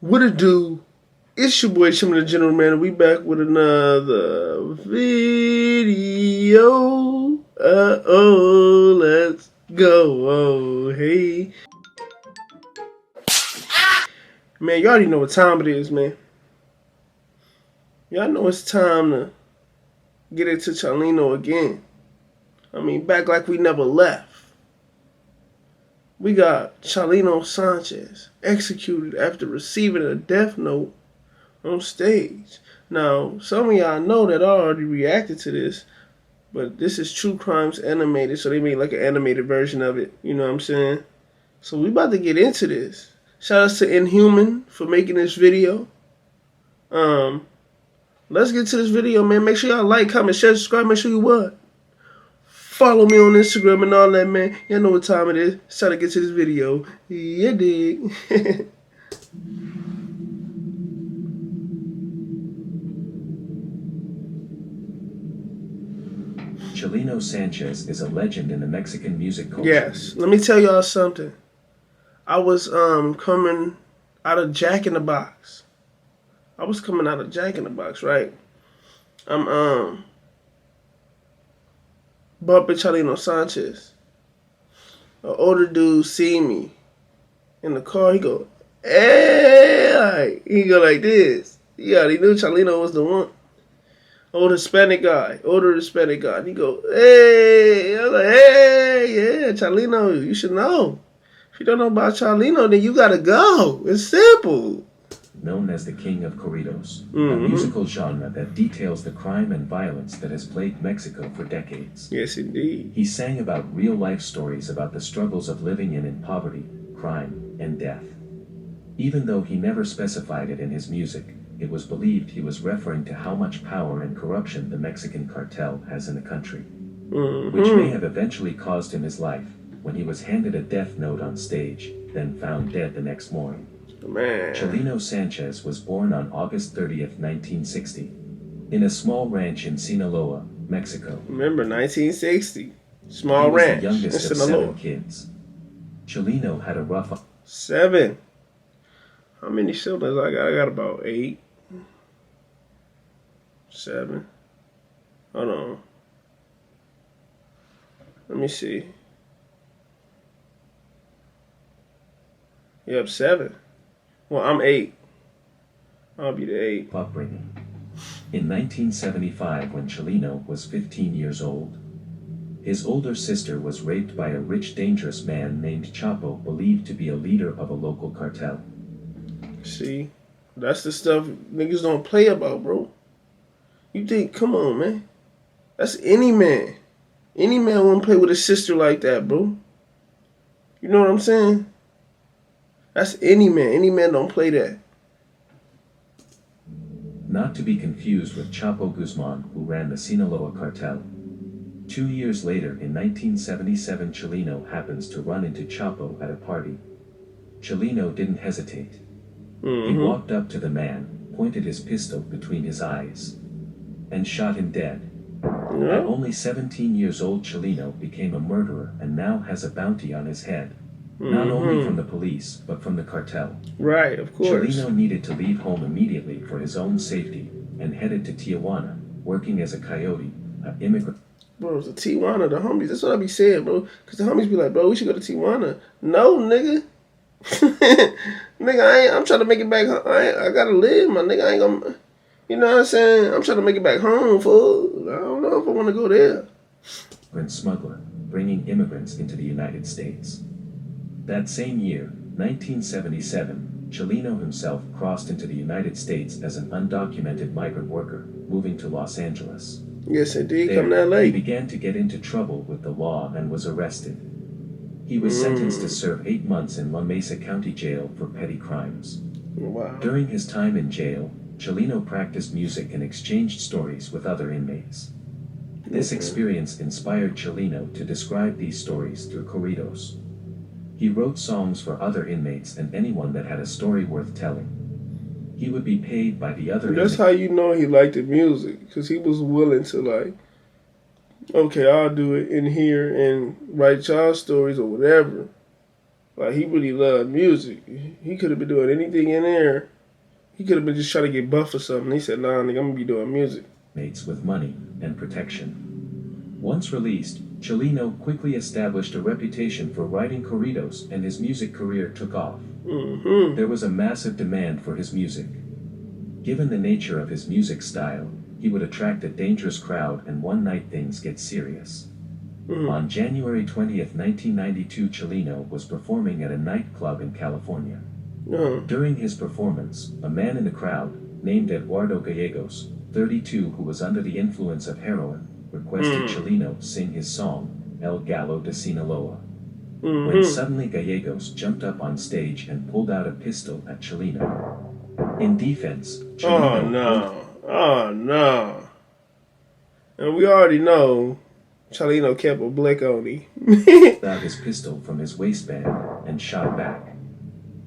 What it do? It's your boy Chim the General Man. We back with another video. Let's go. Oh, hey. Man, you already know what time it is, man. Y'all know it's time to get into Chalino again. I mean, back like we never left. We got Chalino Sanchez executed after receiving a death note on stage. Now, some of y'all know that I already reacted to this, but this is True Crimes animated, so they made like an animated version of it. You know what I'm saying? So we about to get into this. Shout outs to INHUMAN for making this video. Let's get to this video, man. Make sure y'all like, comment, share, subscribe. Make sure you what? Follow me on Instagram and all that, man. Y'all know what time it is. It's time to get to this video. Yeah, dig. Chalino Sanchez is a legend in the Mexican music culture. Yes. Let me tell y'all something. I was coming out of Jack in the Box. Right? I'm bumping Chalino Sanchez. An older dude see me in the car. He go, hey! He go like this. He already knew Chalino was the one. Older Hispanic guy. He go, hey! I was like, hey, yeah, Chalino, you should know. If you don't know about Chalino, then you gotta go. It's simple. Known as the King of Corridos, a musical genre that details the crime and violence that has plagued Mexico for decades. Yes, indeed. He sang about real-life stories about the struggles of living in poverty, crime, and death. Even though he never specified it in his music, it was believed he was referring to how much power and corruption the Mexican cartel has in the country, which may have eventually caused him his life when he was handed a death note on stage, then found dead the next morning. Man. Chalino Sanchez was born on August 30th, 1960, in a small ranch in Sinaloa, Mexico. Remember, 1960. Small ranch. He was the youngest of 7 kids. Chalino had a rough... 7. How many siblings I got? I got about 8. 7. Hold on. Let me see. Yep, 7. Well, I'm 8. I'll be the 8. upbringing. In 1975, when Chalino was 15 years old, his older sister was raped by a rich, dangerous man named Chapo, believed to be a leader of a local cartel. See? That's the stuff niggas don't play about, bro. You think, come on, man. That's any man. Any man won't play with his sister like that, bro. You know what I'm saying? That's any man. Any man don't play that. Not to be confused with Chapo Guzman, who ran the Sinaloa cartel. 2 years later, in 1977, Chalino happens to run into Chapo at a party. Chalino didn't hesitate. He walked up to the man, pointed his pistol between his eyes, and shot him dead. At only 17 years old, Chalino became a murderer and now has a bounty on his head. Not only from the police, but from the cartel. Right, of course. Chalino needed to leave home immediately for his own safety and headed to Tijuana, working as a coyote, an immigrant. Bro, it's a Tijuana, the homies. That's what I be saying, bro. Because the homies be like, bro, we should go to Tijuana. No, nigga. Nigga, I'm trying to make it back home. I gotta live, my nigga. I ain't gonna, you know what I'm saying? I'm trying to make it back home, fool. I don't know if I want to go there. Smuggler, bringing immigrants into the United States. That same year, 1977, Chalino himself crossed into the United States as an undocumented migrant worker, moving to Los Angeles. Yes, indeed. There, Come to LA. he began to get into trouble with the law and was arrested. He was sentenced to serve 8 months in La Mesa County Jail for petty crimes. Wow. During his time in jail, Chalino practiced music and exchanged stories with other inmates. This experience inspired Chalino to describe these stories through corridos. He wrote songs for other inmates and anyone that had a story worth telling. He would be paid by the other inmates. That's how you know he liked the music, because he was willing to, like, okay, I'll do it in here and write y'all stories or whatever. Like, he really loved music. He could have been doing anything in there. He could have been just trying to get buff or something. He said, nah, nigga, I'm going to be doing music. Mates with money and protection. Once released, Chalino quickly established a reputation for writing corridos, and his music career took off. Mm-hmm. There was a massive demand for his music. Given the nature of his music style, he would attract a dangerous crowd, and one night things get serious. Mm-hmm. On January 20th, 1992, Chalino was performing at a nightclub in California. During his performance, a man in the crowd, named Eduardo Gallegos, 32, who was under the influence of heroin, requested Chalino sing his song, El Gallo de Sinaloa. When suddenly Gallegos jumped up on stage and pulled out a pistol at Chalino. In defense, Chalino... Oh, no. And we already know Chalino kept a blick on him. pulled out his pistol from his waistband and shot back.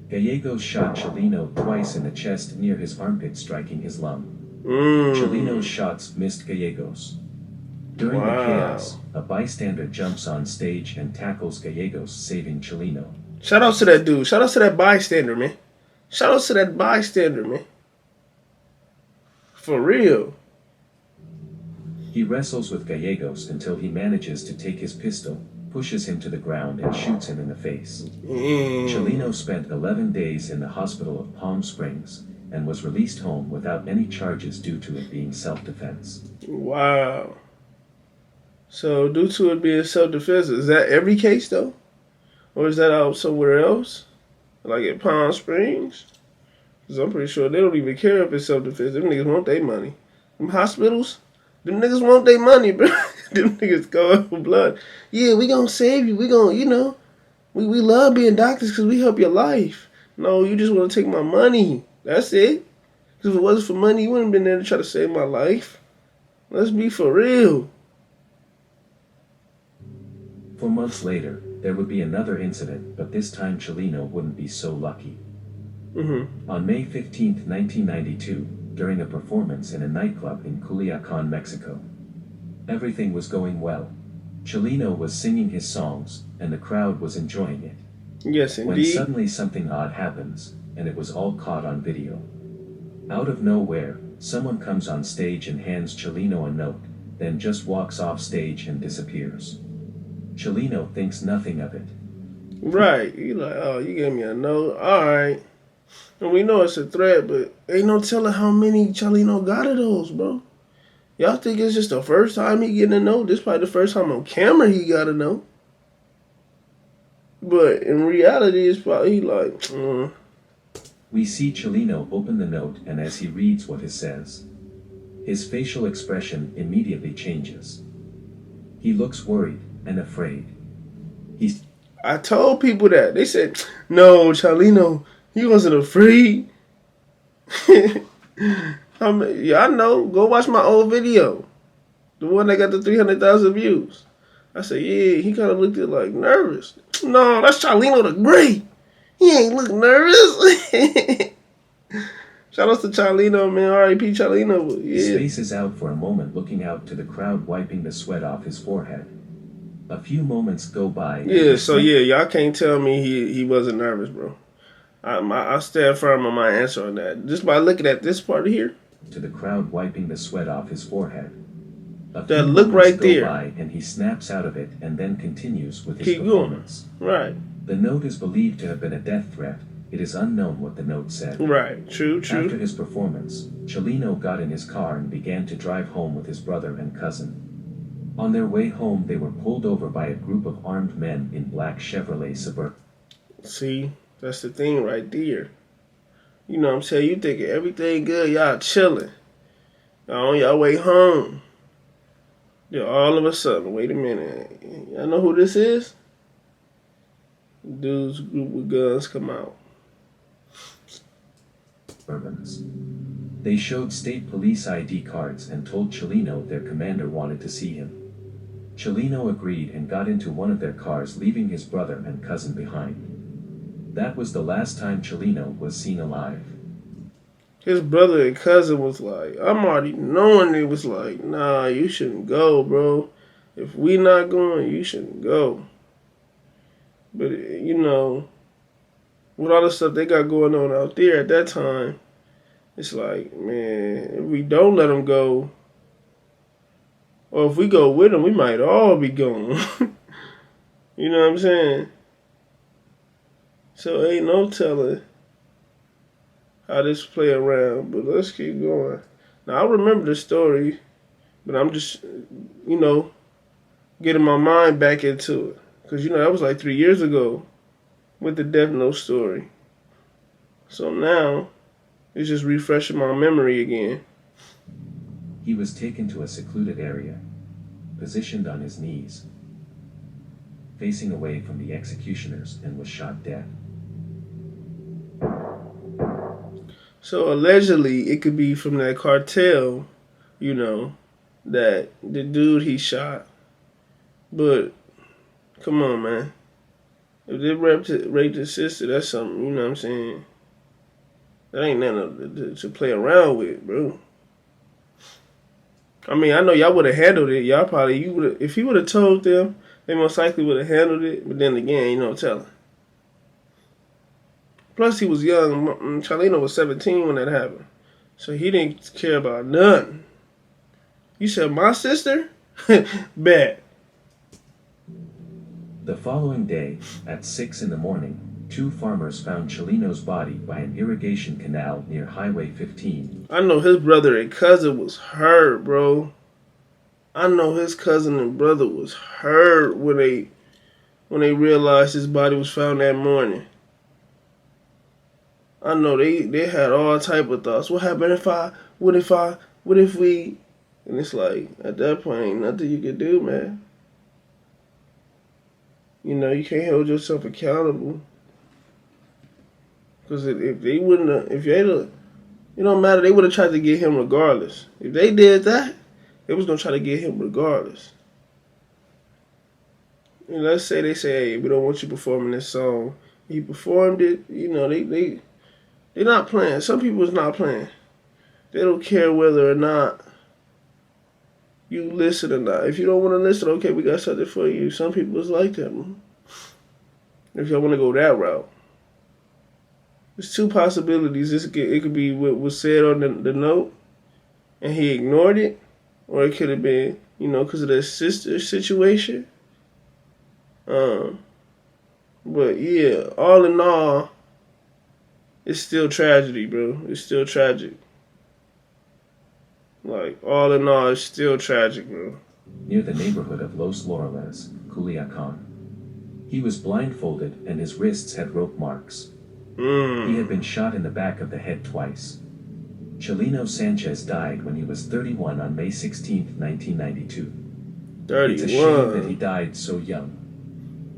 Gallegos shot Chalino twice in the chest near his armpit, striking his lung. Chalino's shots missed Gallegos. During the chaos, a bystander jumps on stage and tackles Gallegos, saving Chalino. Shout out to that dude. Shout out to that bystander, man. Shout out to that bystander, man. For real. He wrestles with Gallegos until he manages to take his pistol, pushes him to the ground, and shoots him in the face. Chalino spent 11 days in the hospital of Palm Springs and was released home without any charges due to it being self-defense. Wow. So, due to it being self-defense, is that every case, though? Or is that out somewhere else? Like at Palm Springs? Because I'm pretty sure they don't even care if it's self-defense. Them niggas want their money. Them hospitals, them niggas want their money, bro. Them niggas going for blood. Yeah, we gonna save you. We gonna, you know, we love being doctors because we help your life. No, you just want to take my money. That's it. Because if it wasn't for money, you wouldn't have been there to try to save my life. Let's be for real. 4 months later, there would be another incident, but this time Chalino wouldn't be so lucky. On May 15, 1992, during a performance in a nightclub in Culiacan, Mexico. Everything was going well. Chalino was singing his songs, and the crowd was enjoying it. Yes, indeed. When suddenly something odd happens, and it was all caught on video. Out of nowhere, someone comes on stage and hands Chalino a note, then just walks off stage and disappears. Chalino thinks nothing of it. Right. You like, oh, you gave me a note. All right. And we know it's a threat, but ain't no telling how many Chalino got of those, bro. Y'all think it's just the first time he getting a note? This probably the first time on camera he got a note. But in reality, it's probably like, We see Chalino open the note, and as he reads what it says, his facial expression immediately changes. He looks worried and afraid. I told people that. They said, no, Chalino, he wasn't afraid. I know. Go watch my old video. The one that got the 300,000 views. I said, yeah, he kind of looked like nervous. No, that's Chalino the Great. He ain't look nervous. Shout out to Chalino, man. R.I.P. Chalino. Yeah. His face is out for a moment, looking out to the crowd, wiping the sweat off his forehead. A few moments go by. Yeah, so yeah, y'all can't tell me he wasn't nervous, bro. I stand firm on my answer on that. Just by looking at this part here. To the crowd, wiping the sweat off his forehead. That look right there. By and he snaps out of it and then continues with his performance. Right. The note is believed to have been a death threat. It is unknown what the note said. Right. True. After his performance, Chalino got in his car and began to drive home with his brother and cousin. On their way home, they were pulled over by a group of armed men in black Chevrolet Suburban. See, that's the thing right there. You know what I'm saying? You thinking everything good, y'all chilling. Y'all on y'all way home. Then all of a sudden, wait a minute. Y'all know who this is? Dude's group with guns come out. They showed state police ID cards and told Chalino their commander wanted to see him. Chalino agreed and got into one of their cars, leaving his brother and cousin behind. That was the last time Chalino was seen alive. His brother and cousin was like, I'm already knowing they was like, nah, you shouldn't go, bro. If we not going, you shouldn't go. But, you know, with all the stuff they got going on out there at that time, it's like, man, if we don't let them go, or if we go with them, we might all be gone. You know what I'm saying? So ain't no telling how this play around, but let's keep going. Now, I remember the story, but I'm just, getting my mind back into it. Because, that was like 3 years ago with the Death Note story. So now, it's just refreshing my memory again. He was taken to a secluded area, positioned on his knees, facing away from the executioners, and was shot dead. So allegedly, it could be from that cartel, that the dude he shot. But, come on, man. If they raped his sister, that's something, you know what I'm saying? That ain't nothing to play around with, bro. I mean, I know y'all would have handled it. Y'all probably, if he would have told them, they most likely would have handled it. But then again, telling. Plus, he was young. Chalino was 17 when that happened. So he didn't care about nothing. You said, my sister? Bet. The following day, at 6 in the morning, 2 farmers found Chalino's body by an irrigation canal near Highway 15. I know his brother and cousin was hurt, bro. I know his cousin and brother was hurt when they realized his body was found that morning. I know they had all type of thoughts. What happened what if we, and it's like, at that point, ain't nothing you can do, man. You can't hold yourself accountable. Because if they wouldn't have, it don't matter, they would have tried to get him regardless. If they did that, they was going to try to get him regardless. And let's say they say, hey, we don't want you performing this song. He performed it, they're not playing. Some people is not playing. They don't care whether or not you listen or not. If you don't want to listen, okay, we got something for you. Some people is like that, man. If y'all want to go that route. There's 2 possibilities. It could be what was said on the note, and he ignored it, or it could have been, because of the sister situation. But yeah, all in all, it's still tragedy, bro. It's still tragic. Like, all in all, it's still tragic, bro. Near the neighborhood of Los Laureles, Culiacan. He was blindfolded and his wrists had rope marks. He had been shot in the back of the head twice. Chalino Sanchez died when he was 31 on May 16, 1992. 31. It's a shame that he died so young.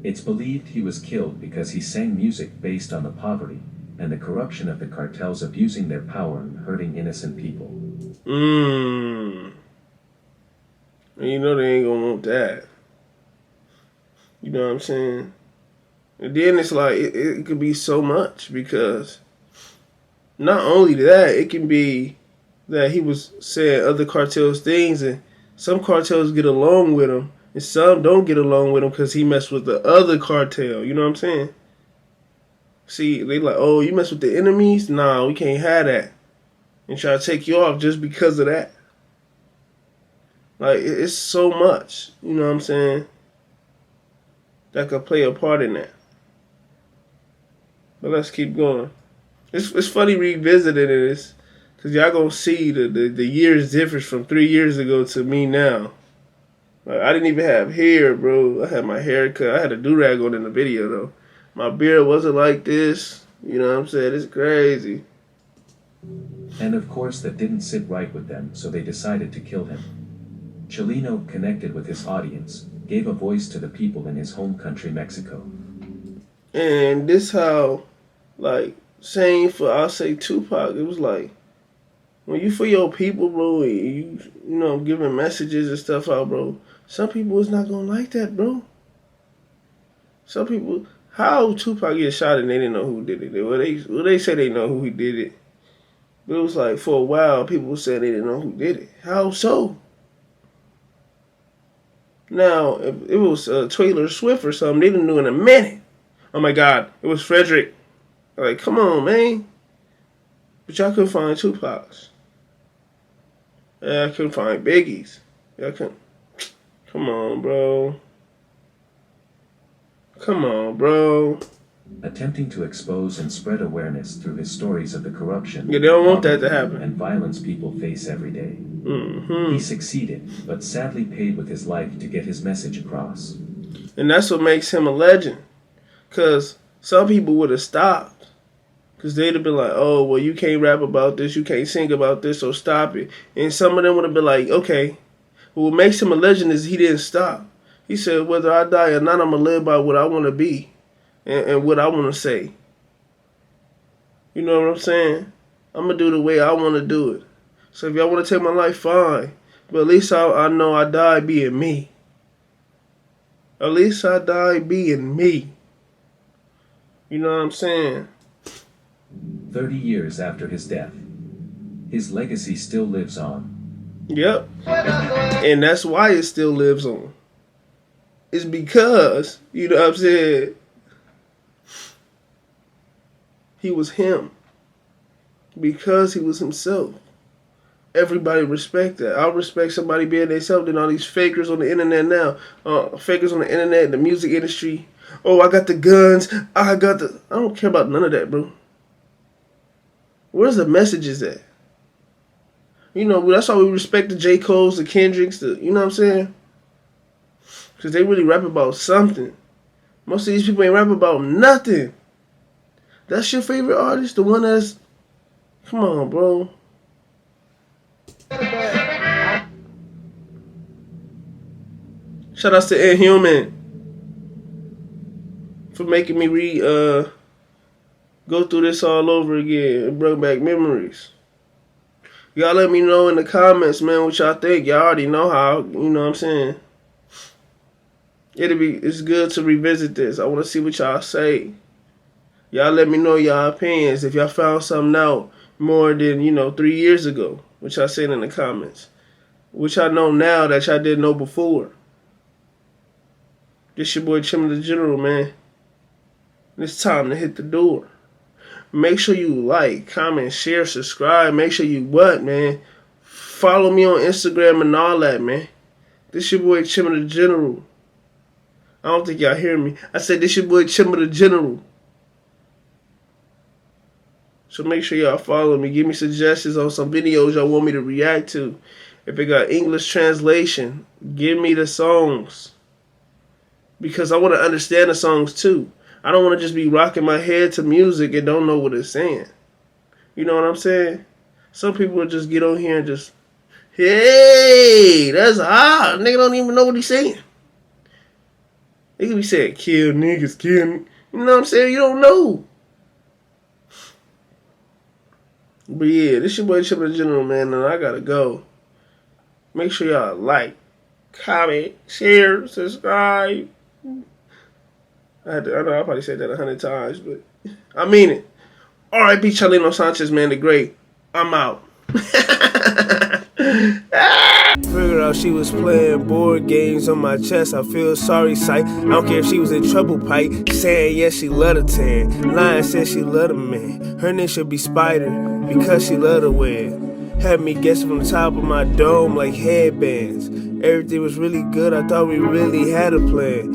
It's believed he was killed because he sang music based on the poverty and the corruption of the cartels abusing their power and hurting innocent people. And they ain't gonna want that. You know what I'm saying? And then it's like, it could be so much, because not only that, it can be that he was saying other cartels things, and some cartels get along with him, and some don't get along with him because he messed with the other cartel. You know what I'm saying? See, they like, oh, you mess with the enemies? Nah, we can't have that. And try to take you off just because of that. Like, it's so much, you know what I'm saying, that could play a part in that. But let's keep going. It's funny revisiting this, because y'all gonna see the years difference from 3 years ago to me now. Like, I didn't even have hair, bro. I had my hair cut. I had a do-rag on in the video, though. My beard wasn't like this. You know what I'm saying? It's crazy. And of course that didn't sit right with them, so they decided to kill him. Chalino connected with his audience, gave a voice to the people in his home country, Mexico. And this how, like, saying for, I'll say Tupac, it was like, when you for your people, bro, and you giving messages and stuff out, bro, some people is not gonna like that, bro. Some people, how Tupac get shot and they didn't know who did it? Well, they say they know who he did it. But it was like, for a while, people said they didn't know who did it. How so? Now, if it was Taylor Swift or something, they didn't know in a minute. Oh my God, it was Frederick. Like, come on, man. But y'all couldn't find Tupac's. Yeah, I couldn't find Biggie's. Y'all couldn't. Come on, bro. Come on, bro. Attempting to expose and spread awareness through his stories of the corruption, Yeah, they don't want that to happen. and violence people face every day. Mm-hmm. He succeeded, but sadly paid with his life to get his message across. And that's what makes him a legend. Because some people would have stopped. Because they'd have been like, oh, well, you can't rap about this, you can't sing about this, so stop it. And some of them would have been like, okay. But what makes him a legend is he didn't stop. He said, whether I die or not, I'm going to live by what I want to be and what I want to say. You know what I'm saying? I'm going to do the way I want to do it. So if y'all want to take my life, fine. But at least I know I died being me. At least I died being me. You know what I'm saying? 30 years after his death, his legacy still lives on. Yep. And that's why it still lives on. It's because, you know what I'm saying, he was him. Because he was himself. Everybody respect that. I respect somebody being themselves than all these fakers on the internet now. Fakers on the internet, the music industry. Oh, I got the guns. I don't care about none of that, bro. Where's the messages at? You know, that's why we respect the J. Cole's, the Kendricks, you know what I'm saying? Because they really rap about something. Most of these people ain't rap about nothing. That's your favorite artist? The one that's... Come on, bro. Shout out to INHUMAN for making me go through this all over again and bring back memories. Y'all let me know in the comments, man, what y'all think. Y'all already know how, you know what I'm saying? It's good to revisit this. I want to see what y'all say. Y'all let me know y'all opinions. If y'all found something out more than, 3 years ago, which y'all said in the comments. Which I know now that y'all didn't know before. This your boy Chalino the General, man. It's time to hit the door. Make sure you like, comment, share, subscribe. Make sure you what, man? Follow me on Instagram and all that, man. This your boy Chalino the General. I don't think y'all hear me. I said this your boy Chalino the General. So make sure y'all follow me. Give me suggestions on some videos y'all want me to react to. If it got English translation, give me the songs. Because I want to understand the songs too. I don't want to just be rocking my head to music and don't know what it's saying. You know what I'm saying? Some people will just get on here and just, hey, that's hot. Nigga don't even know what he's saying. They could be saying, kill niggas, kill. You know what I'm saying? You don't know. But yeah, this your boy Chalino the General, man, and I gotta go. Make sure y'all like, comment, share, subscribe. I know I probably said that 100 times, but I mean it. R.I.P. Chalino Sanchez, man, the great. I'm out. Figured out she was playing board games on my chest. I feel sorry, sight. I don't care if she was in trouble, pipe. Saying yes, she loved a tan. Lying said she loved a man. Her name should be Spider because she loved to win. Had me guessing from the top of my dome like headbands. Everything was really good. I thought we really had a plan.